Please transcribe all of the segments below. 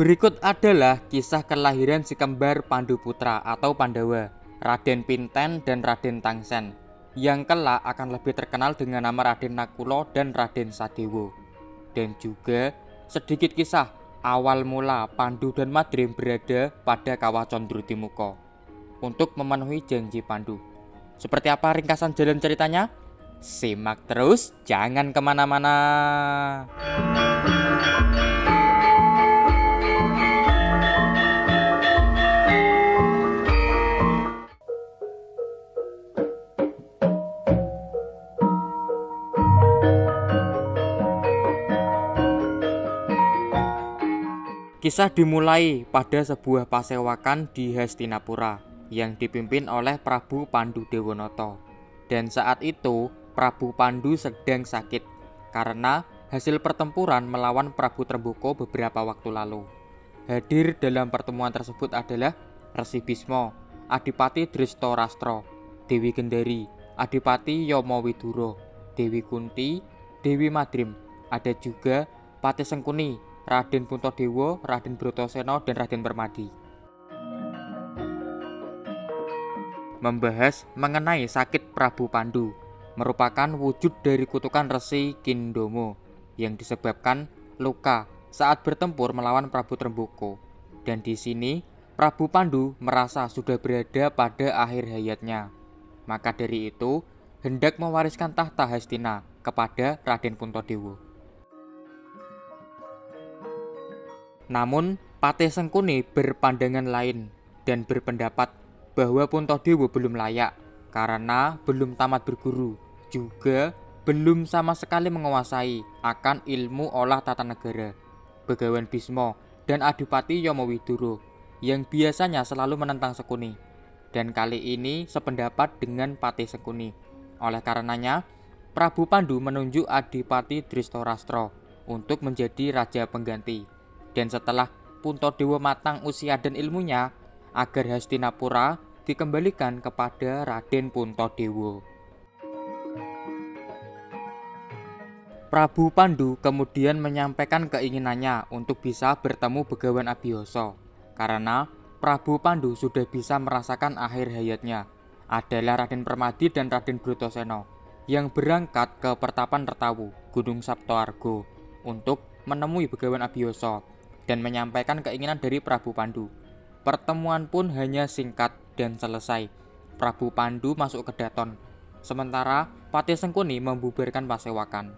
Berikut adalah kisah kelahiran si kembar Pandu Putra atau Pandawa, Raden Pinten dan Raden Tangsen, yang kelak akan lebih terkenal dengan nama Raden Nakula dan Raden Sadewa. Dan juga sedikit kisah awal mula Pandu dan Madrim berada pada Kawah Condrotimuka untuk memenuhi janji Pandu. Seperti apa ringkasan jalan ceritanya? Simak terus, jangan kemana-mana. Kisah dimulai pada sebuah pasewakan di Hastinapura yang dipimpin oleh Prabu Pandu Dewanoto. Dan saat itu Prabu Pandu sedang sakit karena hasil pertempuran melawan Prabu Tremboko beberapa waktu lalu. Hadir dalam pertemuan tersebut adalah Resi Bisma, Adipati Dristorastro, Dewi Gendari, Adipati Yomowiduro, Dewi Kunti, Dewi Madrim. Ada juga Patih Sengkuni, Raden Puntadewa, Raden Bratasena, dan Raden Permadi. Membahas mengenai sakit Prabu Pandu merupakan wujud dari kutukan Resi Kindomo yang disebabkan luka saat bertempur melawan Prabu Tremboko. Dan di sini Prabu Pandu merasa sudah berada pada akhir hayatnya. Maka dari itu hendak mewariskan tahta Hastina kepada Raden Puntadewa. Namun Patih Sengkuni berpandangan lain dan berpendapat bahwa Puntadewa belum layak karena belum tamat berguru, juga belum sama sekali menguasai akan ilmu olah tata negara. Begawan Bisma dan Adipati Yomowiduro yang biasanya selalu menentang Sengkuni, dan kali ini sependapat dengan Patih Sengkuni. Oleh karenanya Prabu Pandu menunjuk Adipati Dristorastro untuk menjadi raja pengganti. Dan setelah Puntadewa matang usia dan ilmunya, agar Hastinapura dikembalikan kepada Raden Puntadewa. Prabu Pandu kemudian menyampaikan keinginannya untuk bisa bertemu Begawan Abiyasa, karena Prabu Pandu sudah bisa merasakan akhir hayatnya adalah Raden Permadi dan Raden Bratasena yang berangkat ke Pertapan Retawu, Gunung Saptaarga untuk menemui Begawan Abiyasa dan menyampaikan keinginan dari Prabu Pandu. Pertemuan pun hanya singkat dan selesai. Prabu Pandu masuk ke Daton, sementara Patih Sengkuni membubarkan pasewakan.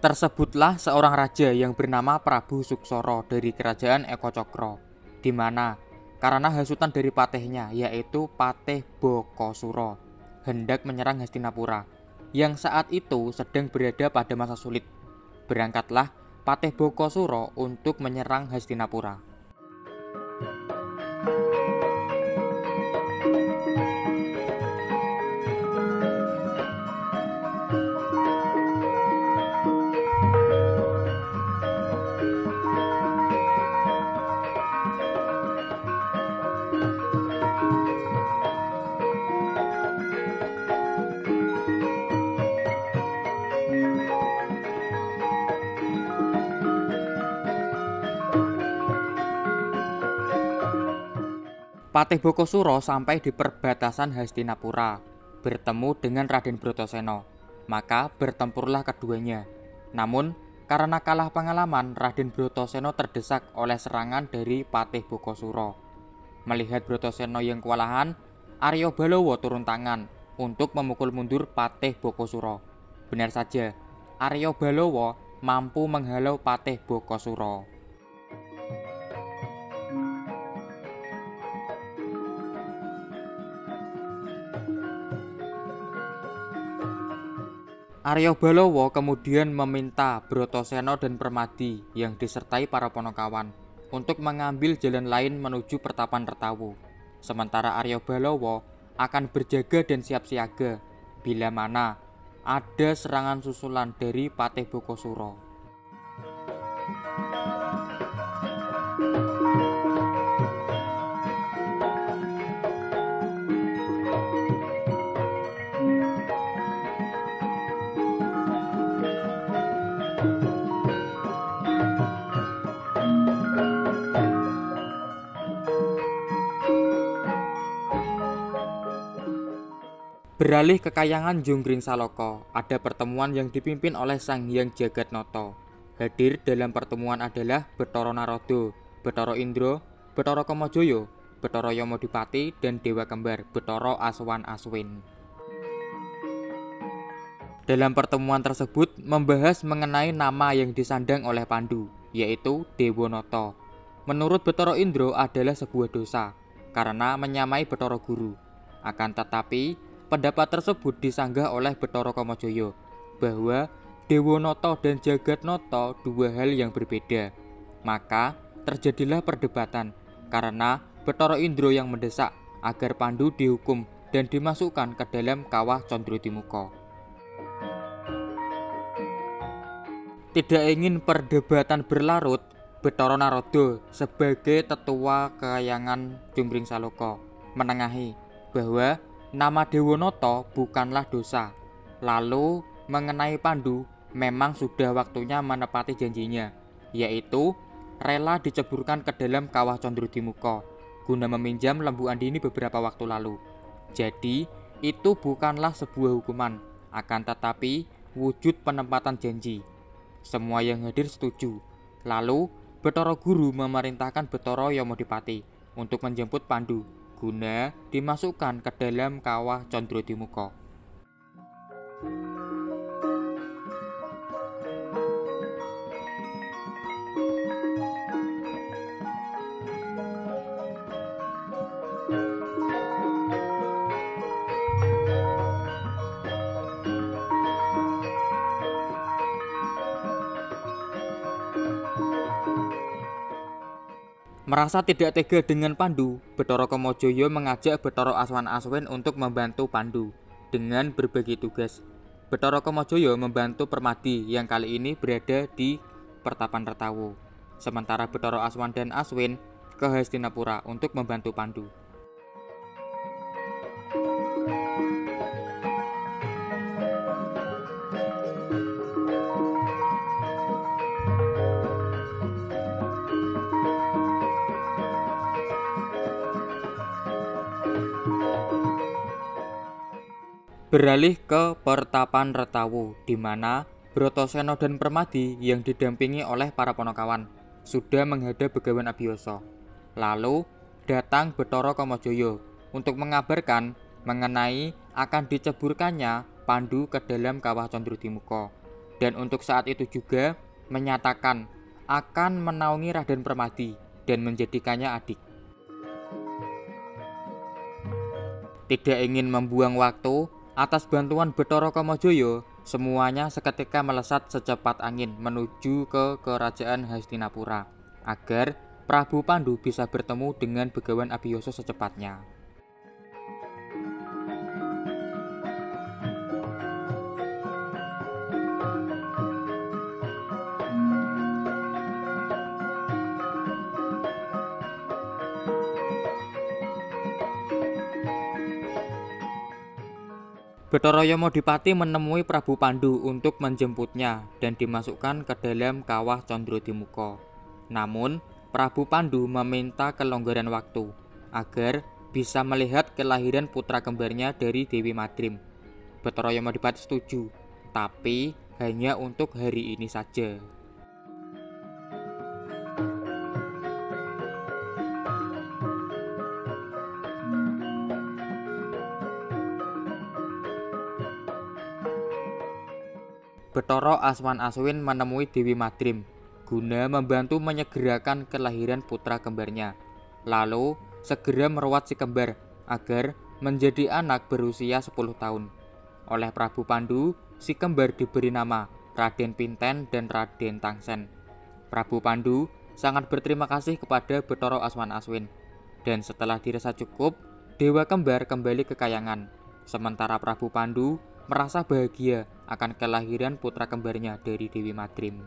Tersebutlah seorang raja yang bernama Prabu Suksara dari kerajaan Eko Cokro, di mana karena hasutan dari patihnya yaitu Patih Bokosuro hendak menyerang Hastinapura yang saat itu sedang berada pada masa sulit. Berangkatlah Patih Bokosuro untuk menyerang Hastinapura. Patih Bokosuro sampai di perbatasan Hastinapura, bertemu dengan Raden Bratasena. Maka bertempurlah keduanya. Namun karena kalah pengalaman, Raden Bratasena terdesak oleh serangan dari Patih Bokosuro. Melihat Bratasena yang kewalahan, Arya Balowo turun tangan untuk memukul mundur Patih Bokosuro. Benar saja, Arya Balowo mampu menghalau Patih Bokosuro. Arya Balowo kemudian meminta Bratasena dan Permadi yang disertai para Ponokawan untuk mengambil jalan lain menuju Pertapan Retawu. Sementara Arya Balowo akan berjaga dan siap siaga bila mana ada serangan susulan dari Patih Bokosuro. Beralih ke Kahyangan Junggring Saloka, ada pertemuan yang dipimpin oleh Sang Hyang Jagatnata. Hadir dalam pertemuan adalah Bathara Narada, Bathara Indra, Bathara Kamajaya, Bathara Yamadipati, dan Dewa Kembar Bathara Aswan Aswin. Dalam pertemuan tersebut membahas mengenai nama yang disandang oleh Pandu, yaitu Dewanata. Menurut Bathara Indra adalah sebuah dosa, karena menyamai Bathara Guru. Akan tetapi, pendapat tersebut disanggah oleh Bathara Kamajaya bahwa Dewanata dan Jagatnata dua hal yang berbeda. Maka terjadilah perdebatan karena Bathara Indra yang mendesak agar Pandu dihukum dan dimasukkan ke dalam kawah Candradwimuka. Tidak ingin perdebatan berlarut, Bathara Narada sebagai tetua Kahyangan Junggring Saloka menengahi bahwa nama Dewanata bukanlah dosa. Lalu mengenai Pandu memang sudah waktunya menepati janjinya, yaitu rela diceburkan ke dalam kawah Candradwimuka guna meminjam Lembu Andini beberapa waktu lalu. Jadi itu bukanlah sebuah hukuman, akan tetapi wujud penempatan janji. Semua yang hadir setuju. Lalu Bathara Guru memerintahkan Bathara Yamadipati untuk menjemput Pandu guna dimasukkan ke dalam kawah Candradwimuka. Merasa tidak tega dengan Pandu, Bathara Kamajaya mengajak Bathara Aswan Aswin untuk membantu Pandu dengan berbagi tugas. Bathara Kamajaya membantu Permadi yang kali ini berada di Pertapan Retawu. Sementara Bathara Aswan dan Aswin ke Hastinapura untuk membantu Pandu. Beralih ke Pertapan Retawu, di mana Bratasena dan Permadi yang didampingi oleh para Ponokawan sudah menghadap Begawan Abiyasa. Lalu datang Bathara Kamajaya untuk mengabarkan mengenai akan diceburkannya Pandu ke dalam kawah Candradwimuka, dan untuk saat itu juga menyatakan akan menaungi Raden Permadi dan menjadikannya adik. Tidak ingin membuang waktu, atas bantuan Bathara Kamajaya, semuanya seketika melesat secepat angin menuju ke kerajaan Hastinapura agar Prabu Pandu bisa bertemu dengan Begawan Abiyasa secepatnya. Bathara Yamadipati menemui Prabu Pandu untuk menjemputnya dan dimasukkan ke dalam kawah Candradwimuka. Namun, Prabu Pandu meminta kelonggaran waktu agar bisa melihat kelahiran putra kembarnya dari Dewi Madrim. Bathara Yamadipati setuju, tapi hanya untuk hari ini saja. Bathara Aswan Aswin menemui Dewi Madrim guna membantu menyegerakan kelahiran putra kembarnya, lalu segera merawat si kembar agar menjadi anak berusia 10 tahun. Oleh Prabu Pandu, si kembar diberi nama Raden Pinten dan Raden Tangsen. Prabu Pandu sangat berterima kasih kepada Bathara Aswan Aswin, dan setelah dirasa cukup, dewa kembar kembali ke kayangan. Sementara Prabu Pandu merasa bahagia akan kelahiran putra kembarnya dari Dewi Madrim.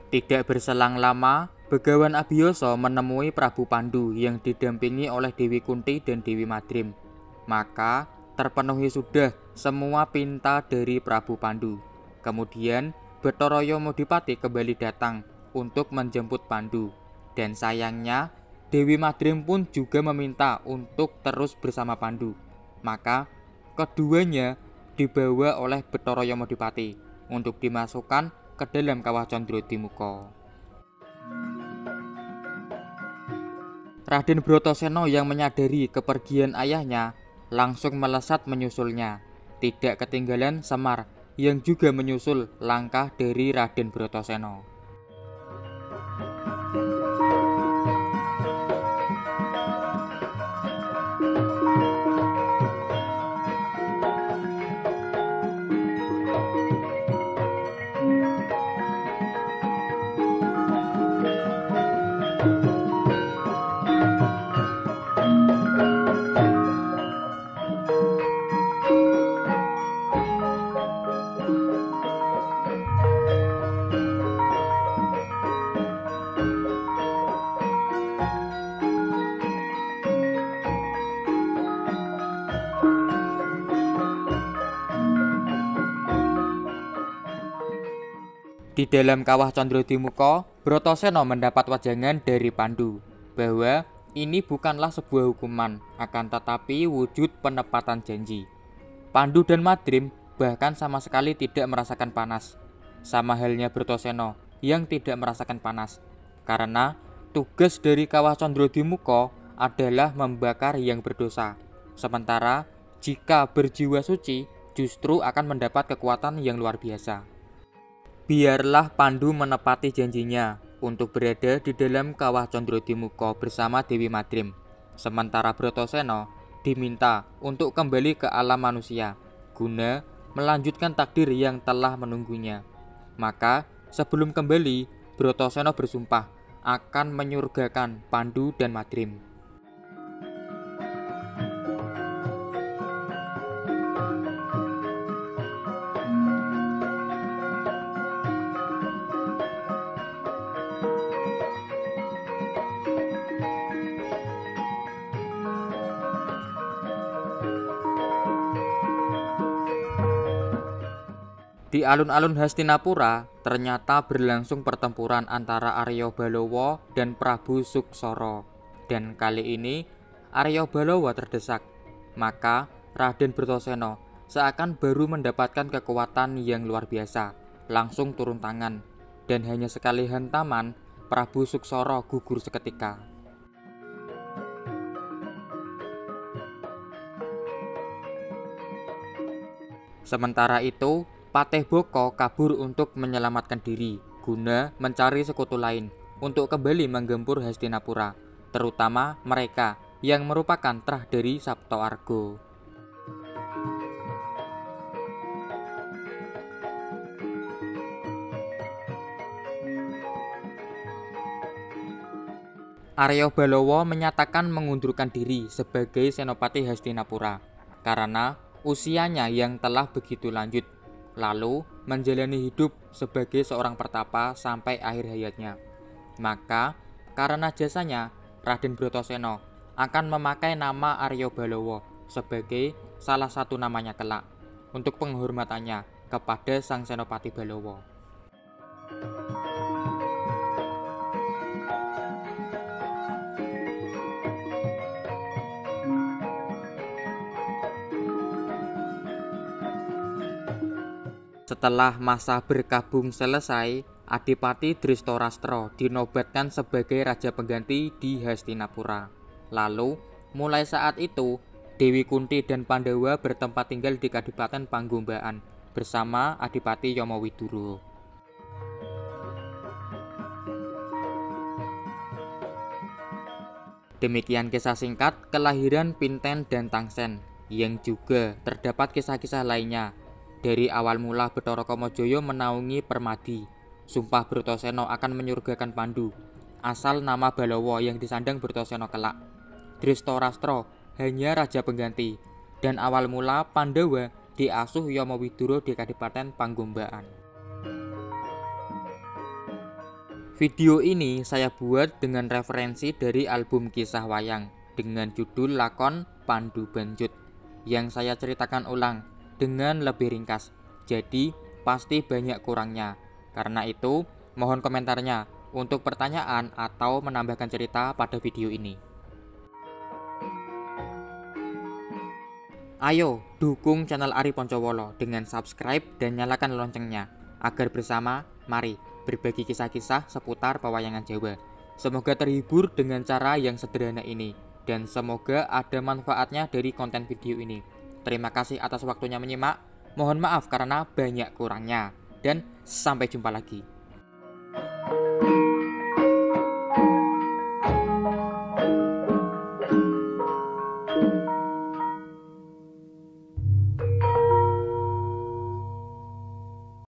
Tidak berselang lama, Begawan Abiyasa menemui Prabu Pandu yang didampingi oleh Dewi Kunti dan Dewi Madrim. Maka terpenuhi sudah semua pinta dari Prabu Pandu. Kemudian Bathara Yamodipati kembali datang untuk menjemput Pandu, dan sayangnya Dewi Madrim pun juga meminta untuk terus bersama Pandu. Maka keduanya dibawa oleh Bathara Yamodipati untuk dimasukkan ke dalam kawah Candradimukha. Raden Bratasena yang menyadari kepergian ayahnya langsung melesat menyusulnya. Tidak ketinggalan Semar yang juga menyusul langkah dari Raden Bratasena. Di dalam kawah Candradimukha, Bratasena mendapat wajangan dari Pandu bahwa ini bukanlah sebuah hukuman, akan tetapi wujud penepatan janji. Pandu dan Madrim bahkan sama sekali tidak merasakan panas, sama halnya Bratasena yang tidak merasakan panas, karena tugas dari kawah Candradimukha adalah membakar yang berdosa. Sementara jika berjiwa suci, justru akan mendapat kekuatan yang luar biasa. Biarlah Pandu menepati janjinya untuk berada di dalam kawah Candradimukha bersama Dewi Madrim. Sementara Bratasena diminta untuk kembali ke alam manusia guna melanjutkan takdir yang telah menunggunya. Maka sebelum kembali, Bratasena bersumpah akan menyurgakan Pandu dan Madrim. Di alun-alun Hastinapura ternyata berlangsung pertempuran antara Arya Balawa dan Prabu Suksara. Dan kali ini Arya Balawa terdesak. Maka Raden Bratasena seakan baru mendapatkan kekuatan yang luar biasa, langsung turun tangan, dan hanya sekali hantaman Prabu Suksara gugur seketika. Sementara itu, Patih Baka kabur untuk menyelamatkan diri guna mencari sekutu lain untuk kembali menggempur Hastinapura, terutama mereka yang merupakan trah dari Saptawarga. Arya Balawa menyatakan mengundurkan diri sebagai senopati Hastinapura karena usianya yang telah begitu lanjut, lalu menjalani hidup sebagai seorang pertapa sampai akhir hayatnya. Maka karena jasanya, Raden Bratasena akan memakai nama Arya Balawa sebagai salah satu namanya kelak untuk penghormatannya kepada sang senopati Balawa. Setelah masa berkabung selesai, Adipati Dristarastra dinobatkan sebagai raja pengganti di Hastinapura. Lalu, mulai saat itu, Dewi Kunti dan Pandawa bertempat tinggal di Kadipaten Panggombaan bersama Adipati Yomowiduro. Demikian kisah singkat kelahiran Pinten dan Tangsen, yang juga terdapat kisah-kisah lainnya. Dari awal mula Bathara Kamajaya menaungi Permadi, sumpah Bratasena akan menyurgakan Pandu, asal nama Balawa yang disandang Bratasena kelak. Drestarastra hanya raja pengganti, dan awal mula Pandawa diasuh Yomowiduro di Kadipaten Panggombaan. Video ini saya buat dengan referensi dari album kisah wayang dengan judul lakon Pandu Banjut yang saya ceritakan ulang dengan lebih ringkas, jadi pasti banyak kurangnya. Karena itu, mohon komentarnya untuk pertanyaan atau menambahkan cerita pada video ini. Ayo dukung channel Ari Poncowolo dengan subscribe dan nyalakan loncengnya agar bersama mari berbagi kisah-kisah seputar pewayangan Jawa. Semoga terhibur dengan cara yang sederhana ini dan semoga ada manfaatnya dari konten video ini. Terima kasih atas waktunya menyimak. Mohon maaf karena banyak kurangnya dan sampai jumpa lagi.